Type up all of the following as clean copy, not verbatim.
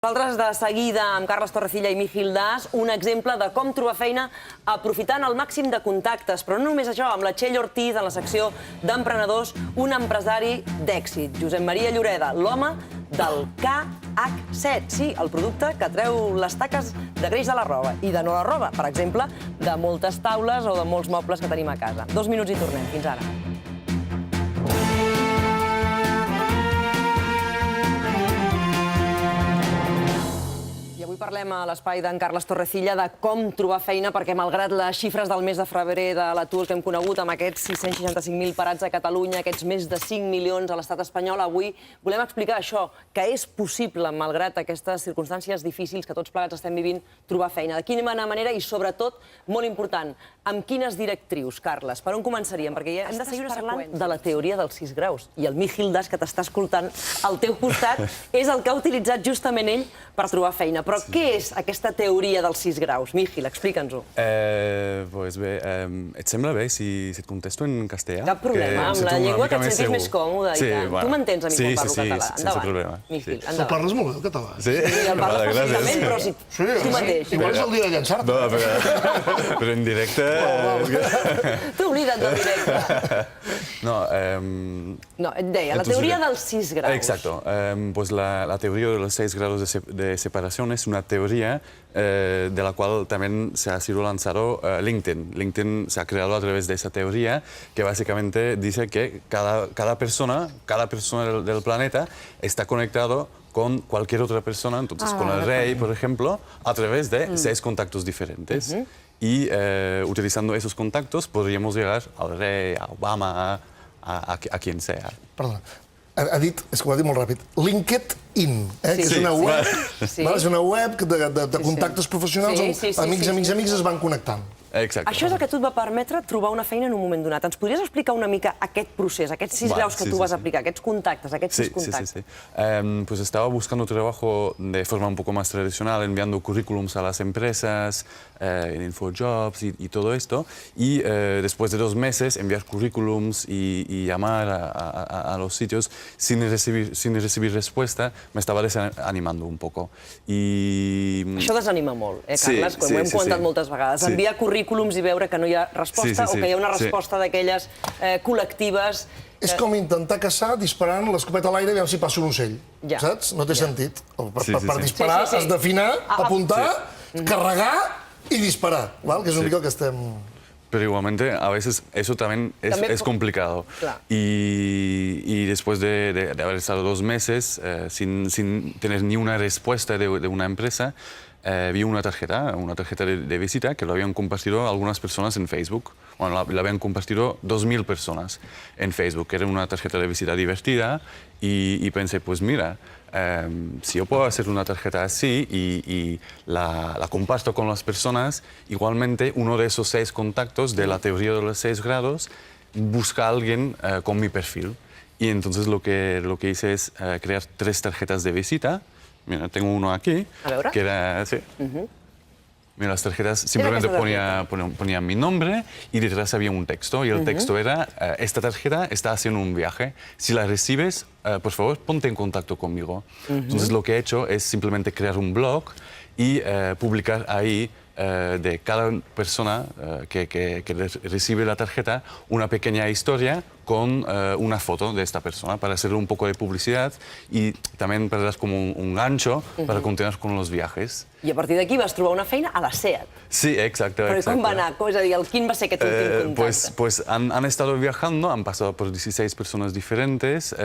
Nosaltres de seguida amb Carles Torrecilla i Mígil Das, un exemple de com trobar feina aprofitant el màxim de contactes. Però no només això, amb la Txell Ortiz, en la secció d'emprenedors, un empresari d'èxit. Josep Maria Lloreda, l'home del KH7. Sí, el producte que treu les taques de greix de la roba. I de no la roba, per exemple, de moltes taules o de molts mobles que tenim a casa. 2 minuts i tornem. Fins ara. Avui parlem a l'espai d'en Carles Torrecilla de com trobar feina, perquè malgrat les xifres del mes de febrer de l'atur que hem conegut, amb aquests 665.000 parats a Catalunya, aquests més de 5 milions a l'estat espanyol, avui volem explicar això, que és possible, malgrat aquestes circumstàncies difícils que tots plegats estem vivint, trobar feina. De quina manera i, sobretot, molt important, amb quines directrius, Carles? Per on començaríem? Perquè ja hem de seguir parlant de la teoria dels 6 graus. I el Mígil Das, que t'està escoltant al teu costat, és el que ha utilitzat justament ell per trobar feina. Però què és aquesta teoria dels 6 graus? Mígil, explica'ns-ho. Doncs bé, et sembla bé si et contesto en castellà? Cap problema, amb la llengua que et sentis més còmode. Tu m'entens a mi quan parlo català? Sí, sense problema. Mígil, endavant. El parles molt bé, el català. Sí? Sí, el parles perfectament, però si tu mateix. Igual és el dia de llançar-te. No, però en directe... Tu oblida't del directe. No, et deia, la teoria dels 6 graus. Exacto. Pues la teoría de los 6 grados de separación es una teoría de la cual también se ha sido lanzado LinkedIn. LinkedIn se ha creado a través de esa teoría que básicamente dice que cada persona del planeta está conectado con cualquier otra persona, entonces con el rey, por ejemplo, a través de 6 contactos diferentes. Y utilizando esos contactos podríamos llegar al rey, a Obama, a quien sea. Perdona, ha dit, és que ho ha dit molt ràpid, LinkedIn, que és una web, és una web de contactes professionals on amics es van connectant. Exacte. Això és el que a tu et va permetre trobar una feina en un moment donat. Ens podries explicar una mica aquest procés, aquests 6 graus que tu vas aplicar, aquests contactes, aquests 6 contactes? Sí. Pues estaba buscando trabajo de forma un poco más tradicional, enviando currículums a las empresas, en InfoJobs y todo esto. Y después de 2 meses, enviar currículums y llamar a los sitios sin recibir respuesta, me estaba desanimando un poco. Això desanima molt, Carles? Com ho hem comentat moltes vegades. Enviar currículums i veure que no hi ha resposta o que hi ha una resposta d'aquelles col·lectives... És com intentar caçar disparant l'escopeta a l'aire i veure si passa un ocell, saps? No té sentit. Per disparar has d'afinar, apuntar, carregar i disparar, que és una mica el que estem... Pero igualmente, a veces eso también es complicado. Y después de haber estado 2 meses sin tener ni una respuesta de una empresa, vi una tarjeta de visita que lo habían compartido algunas personas en Facebook. Bueno, la habían compartido 2.000 personas en Facebook. Era una tarjeta de visita divertida y pensé, pues mira, si yo puedo hacer una tarjeta así y la comparto con las personas, igualmente uno de esos 6 contactos de la teoría de los 6 grados busca a alguien con mi perfil. Y entonces lo que hice es crear 3 tarjetas de visita. Mira, tengo uno aquí, que era así. Mira, las tarjetas simplemente ponían mi nombre y detrás había un texto. Y el texto era, esta tarjeta está haciendo un viaje. Si la recibes, por favor, ponte en contacto conmigo. Entonces lo que he hecho es simplemente crear un blog y publicar ahí de cada persona que recibe la tarjeta una pequeña historia con una foto de esta persona para hacerle un poco de publicidad y también para dar como un gancho para continuar con los viajes. I a partir d'aquí vas trobar una feina a la SEAT. Sí, exacto. Però com va anar? És a dir, quin va ser aquest últim contacte? Pues han estado viajando, han pasado por 16 personas diferentes,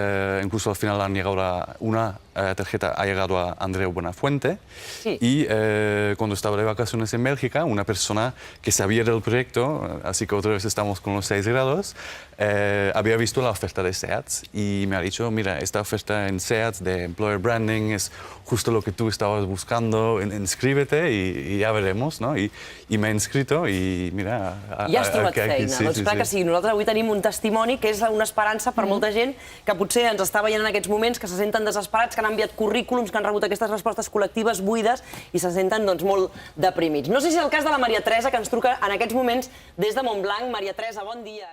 incluso al final han llegado una tarjeta ha llegado a Andreu Buenafuente. Y cuando estaba de vacaciones en Bélgica, una persona que sabía del proyecto, así que otra vez estamos con los 6 grados, había visto la oferta de SEAT y me ha dicho, mira, esta oferta en SEAT de Employer Branding es justo lo que tú estabas buscando, inscríbete y ya veremos, ¿no? I m'he inscrito i mira... Ja has trobat feina. Doncs clar que sí. Nosaltres avui tenim un testimoni que és una esperança per molta gent que potser ens està veient en aquests moments, que se senten desesperats, que han enviat currículums, que han rebut aquestes respostes col·lectives buides i se senten molt deprimits. No sé si és el cas de la Maria Teresa, que ens truca en aquests moments des de Montblanc. Maria Teresa, bon dia.